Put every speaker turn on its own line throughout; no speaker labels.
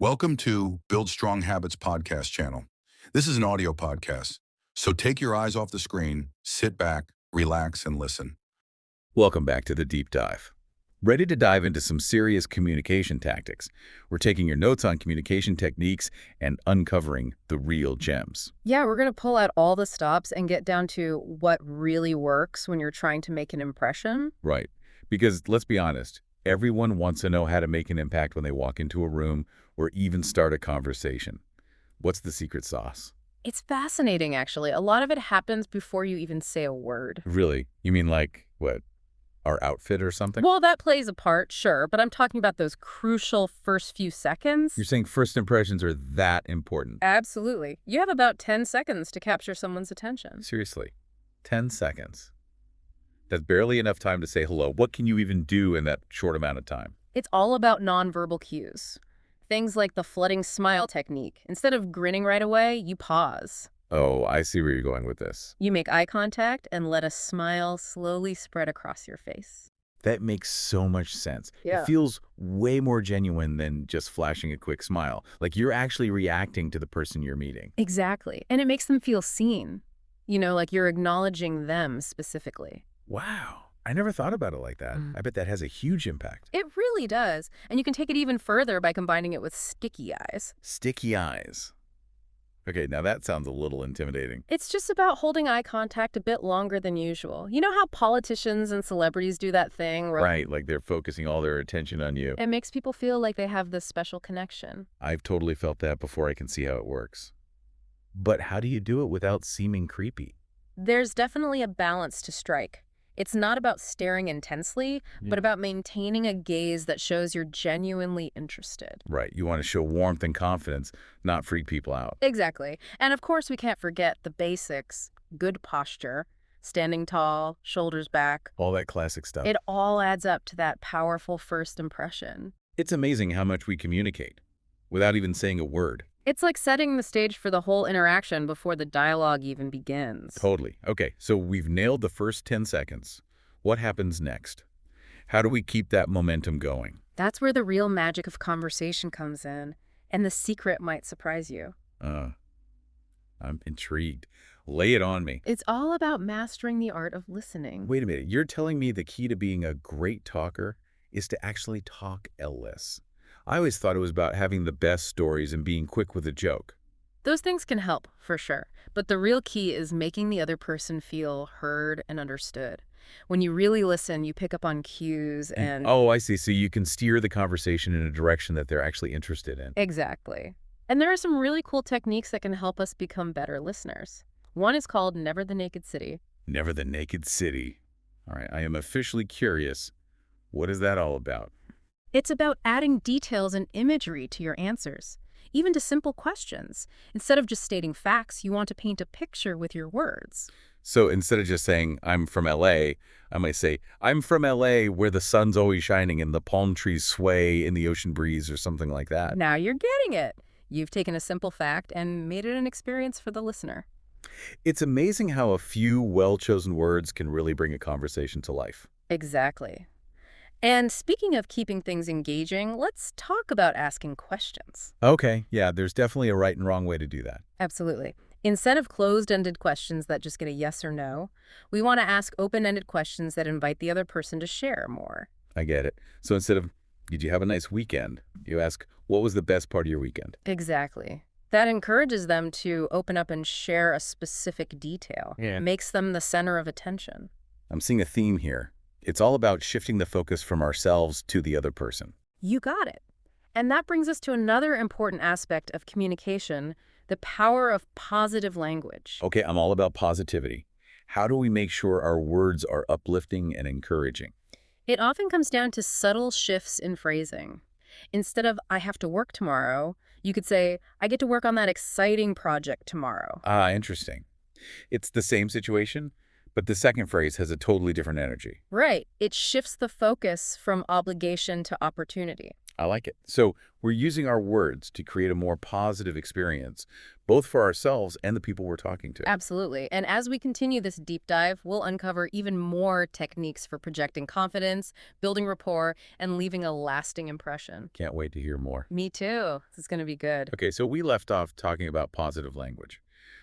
Welcome to Build Strong Habits podcast channel. This is an audio podcast, so take your eyes off the screen, sit back, relax, and listen.
Welcome back to the deep dive. Ready to dive into some serious communication tactics? We're taking your notes on communication techniques and uncovering the real gems.
Yeah, we're going to pull out all the stops and get down to what really works when you're trying to make an impression.
Right. Because let's be honest, everyone wants to know how to make an impact when they walk into a room or even start a conversation. What's the secret sauce?
It's fascinating, actually. A lot of it happens before you even say a word.
Really? You mean like, what, our outfit or something?
Well, that plays a part, sure, but I'm talking about those crucial first few seconds.
You're saying first impressions are that important?
Absolutely. You have about 10 seconds to capture someone's attention.
Seriously, 10 seconds. That's barely enough time to say hello. What can you even do in that short amount of time?
It's all about nonverbal cues. Things like the flooding smile technique. Instead of grinning right away, you pause.
Oh, I see where you're going with this.
You make eye contact and let a smile slowly spread across your face.
That makes so much sense.
Yeah.
It feels way more genuine than just flashing a quick smile. Like you're actually reacting to the person you're meeting.
Exactly. And it makes them feel seen. You know, like you're acknowledging them specifically.
Wow. I never thought about it like that. I bet that has a huge impact.
It really does. And you can take it even further by combining it with sticky eyes.
Sticky eyes. Okay, now that sounds a little intimidating.
It's just about holding eye contact a bit longer than usual. You know how politicians and celebrities do that thing?
Right, like they're focusing all their attention on you.
It makes people feel like they have this special connection.
I've totally felt that before. I can see how it works. But how do you do it without seeming creepy?
There's definitely a balance to strike. It's not about staring intensely, but about maintaining a gaze that shows you're genuinely interested.
Right, you want to show warmth and confidence, not freak people out.
Exactly. And of course, we can't forget the basics. Good posture, standing tall, shoulders back.
All that classic stuff.
It all adds up to that powerful first impression.
It's amazing how much we communicate without even saying a word.
It's like setting the stage for the whole interaction before the dialogue even begins.
Totally. Okay, so we've nailed the first 10 seconds. What happens next? How do we keep that momentum going?
That's where the real magic of conversation comes in, and the secret might surprise you.
I'm intrigued. Lay it on me.
It's all about mastering the art of listening.
Wait a minute, you're telling me the key to being a great talker is to actually talk less. I always thought it was about having the best stories and being quick with a joke.
Those things can help, for sure. But the real key is making the other person feel heard and understood. When you really listen, you pick up on cues and...
Oh, I see. So you can steer the conversation in a direction that they're actually interested in.
Exactly. And there are some really cool techniques that can help us become better listeners. One is called Never the Naked City.
Never the Naked City. All right, I am officially curious. What is that all about?
It's about adding details and imagery to your answers, even to simple questions. Instead of just stating facts, you want to paint a picture with your words.
So instead of just saying, I'm from LA, I might say, I'm from LA where the sun's always shining and the palm trees sway in the ocean breeze or something like that.
Now you're getting it. You've taken a simple fact and made it an experience for the listener.
It's amazing how a few well-chosen words can really bring a conversation to life.
Exactly. And speaking of keeping things engaging, let's talk about asking questions.
Okay, yeah, there's definitely a right and wrong way to do that.
Absolutely. Instead of closed-ended questions that just get a yes or no, we want to ask open-ended questions that invite the other person to share more.
I get it. So instead of, did you have a nice weekend? You ask, what was the best part of your weekend?
Exactly. That encourages them to open up and share a specific detail.
Yeah.
Makes them the center of attention.
I'm seeing a theme here. It's all about shifting the focus from ourselves to the other person.
You got it. And that brings us to another important aspect of communication, the power of positive language.
Okay, I'm all about positivity. How do we make sure our words are uplifting and encouraging?
It often comes down to subtle shifts in phrasing. Instead of, I have to work tomorrow, you could say, I get to work on that exciting project tomorrow.
Ah, interesting. It's the same situation, but the second phrase has a totally different energy.
Right. It shifts the focus from obligation to opportunity.
I like it. So we're using our words to create a more positive experience, both for ourselves and the people we're talking to.
Absolutely. And as we continue this deep dive, we'll uncover even more techniques for projecting confidence, building rapport, and leaving a lasting impression.
Can't wait to hear more.
Me too. This is going to be good.
Okay, so we left off talking about positive language,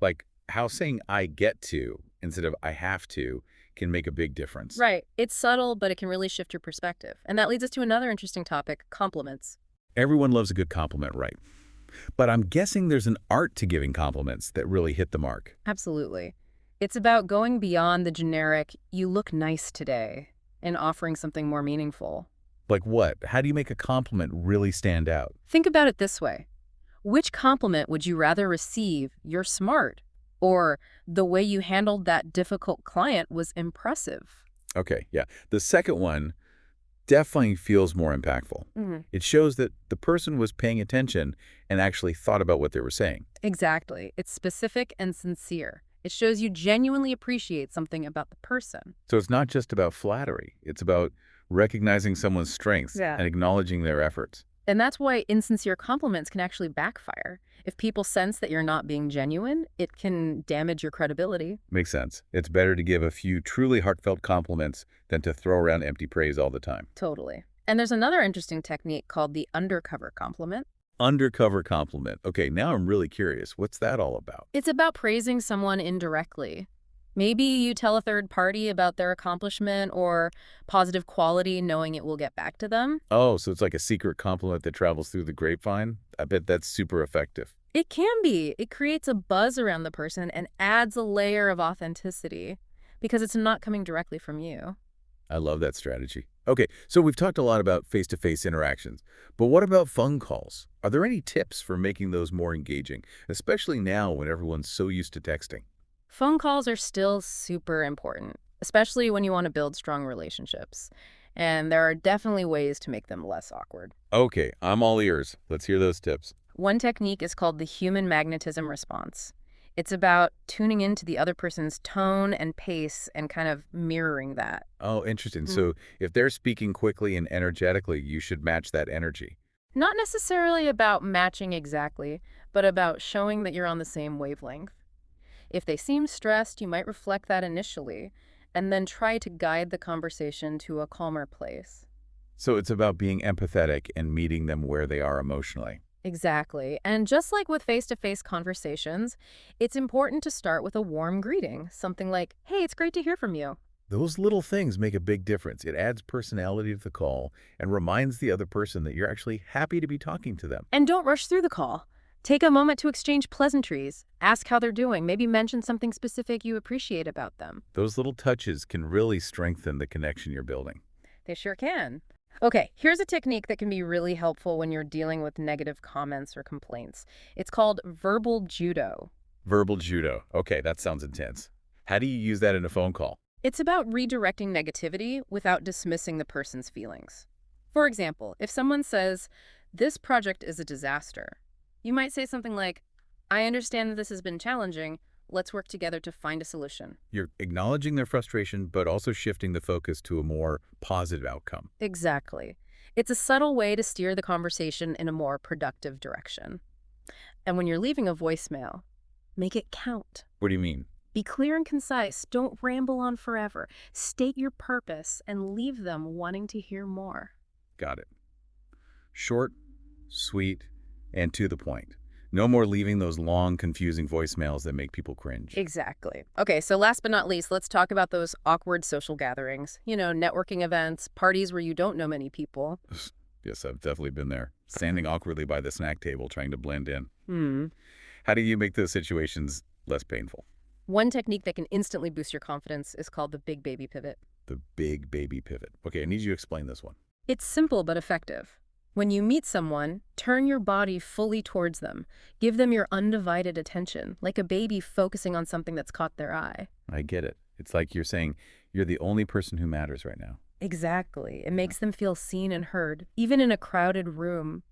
like how saying I get to instead of I have to can make a big difference.
Right. It's subtle, but it can really shift your perspective. And that leads us to another interesting topic, compliments.
Everyone loves a good compliment, right? But I'm guessing there's an art to giving compliments that really hit the mark.
Absolutely. It's about going beyond the generic, you look nice today, and offering something more meaningful.
Like what? How do you make a compliment really stand out?
Think about it this way. Which compliment would you rather receive, "You're smart," or "The way you handled that difficult client was impressive"?
Okay, yeah. The second one definitely feels more impactful. It shows that the person was paying attention and actually thought about what they were saying.
Exactly. It's specific and sincere. It shows you genuinely appreciate something about the person.
So it's not just about flattery. It's about recognizing someone's strengths
Yeah.
and acknowledging their efforts.
And that's why insincere compliments can actually backfire. If people sense that you're not being genuine, it can damage your credibility.
Makes sense. It's better to give a few truly heartfelt compliments than to throw around empty praise all the time.
Totally. And there's another interesting technique called the undercover compliment.
Undercover compliment. Okay, now I'm really curious. What's that all about?
It's about praising someone indirectly. Maybe you tell a third party about their accomplishment or positive quality knowing it will get back to them.
Oh, so it's like a secret compliment that travels through the grapevine? I bet that's super effective.
It can be. It creates a buzz around the person and adds a layer of authenticity because it's not coming directly from you.
I love that strategy. Okay, so we've talked a lot about face-to-face interactions, but what about phone calls? Are there any tips for making those more engaging, especially now when everyone's so used to texting?
Phone calls are still super important, especially when you want to build strong relationships. And there are definitely ways to make them less awkward.
Okay, I'm all ears. Let's hear those tips.
One technique is called the human magnetism response. It's about tuning into the other person's tone and pace and kind of mirroring that.
Oh, interesting. So if they're speaking quickly and energetically, you should match that energy.
Not necessarily about matching exactly, but about showing that you're on the same wavelength. If they seem stressed, you might reflect that initially, and then try to guide the conversation to a calmer place.
So it's about being empathetic and meeting them where they are emotionally.
Exactly. And just like with face-to-face conversations, it's important to start with a warm greeting, something like, "Hey, it's great to hear from you."
Those little things make a big difference. It adds personality to the call and reminds the other person that you're actually happy to be talking to them.
And don't rush through the call. Take a moment to exchange pleasantries. Ask how they're doing. Maybe mention something specific you appreciate about them.
Those little touches can really strengthen the connection you're building.
They sure can. Okay, here's a technique that can be really helpful when you're dealing with negative comments or complaints. It's called verbal judo.
Verbal judo. Okay, that sounds intense. How do you use that in a phone call?
It's about redirecting negativity without dismissing the person's feelings. For example, if someone says, "This project is a disaster," you might say something like, "I understand that this has been challenging. Let's work together to find a solution."
You're acknowledging their frustration, but also shifting the focus to a more positive outcome.
Exactly. It's a subtle way to steer the conversation in a more productive direction. And when you're leaving a voicemail, make it count.
What do you mean?
Be clear and concise. Don't ramble on forever. State your purpose and leave them wanting to hear more.
Got it. Short, sweet, and to the point. No more leaving those long, confusing voicemails that make people cringe.
Exactly. Okay, so last but not least, let's talk about those awkward social gatherings. You know, networking events, parties where you don't know many people.
Yes, I've definitely been there. Standing awkwardly by the snack table trying to blend in.
Hmm.
How do you make those situations less painful?
One technique that can instantly boost your confidence is called the big baby pivot.
The big baby pivot. Okay, I need you to explain this one.
It's simple but effective. When you meet someone, turn your body fully towards them. Give them your undivided attention, like a baby focusing on something that's caught their eye.
I get it. It's like you're saying, you're the only person who matters right now.
Exactly. It makes them feel seen and heard, even in a crowded room.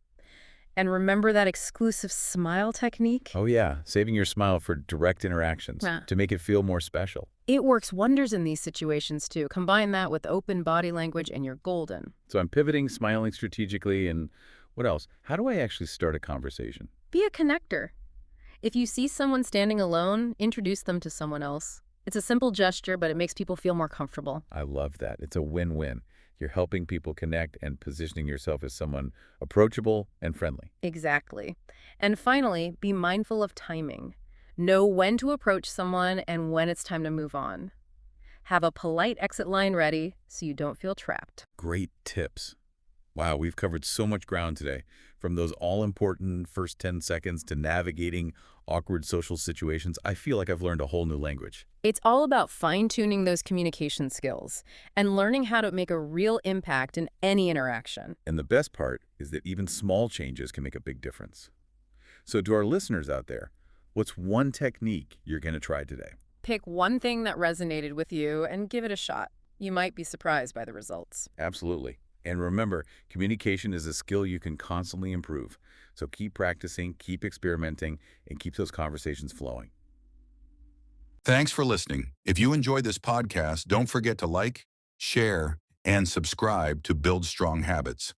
And remember that exclusive smile technique?
Oh yeah, saving your smile for direct interactions
Yeah.
to make it feel more special.
It works wonders in these situations too. Combine that with open body language and you're golden.
So I'm pivoting, smiling strategically, and what else? How do I actually start a conversation?
Be a connector. If you see someone standing alone, introduce them to someone else. It's a simple gesture, but it makes people feel more comfortable.
I love that. It's a win-win. You're helping people connect and positioning yourself as someone approachable and friendly.
Exactly. And finally, be mindful of timing. Know when to approach someone and when it's time to move on. Have a polite exit line ready so you don't feel trapped.
Great tips. Wow, we've covered so much ground today, from those all-important first 10 seconds to navigating awkward social situations. I feel like I've learned a whole new language.
It's all about fine-tuning those communication skills and learning how to make a real impact in any interaction.
And the best part is that even small changes can make a big difference. So to our listeners out there, what's one technique you're going to try today?
Pick one thing that resonated with you and give it a shot. You might be surprised by the results.
Absolutely. And remember, communication is a skill you can constantly improve. So keep practicing, keep experimenting, and keep those conversations flowing.
Thanks for listening. If you enjoyed this podcast, don't forget to like, share, and subscribe to Build Strong Habits.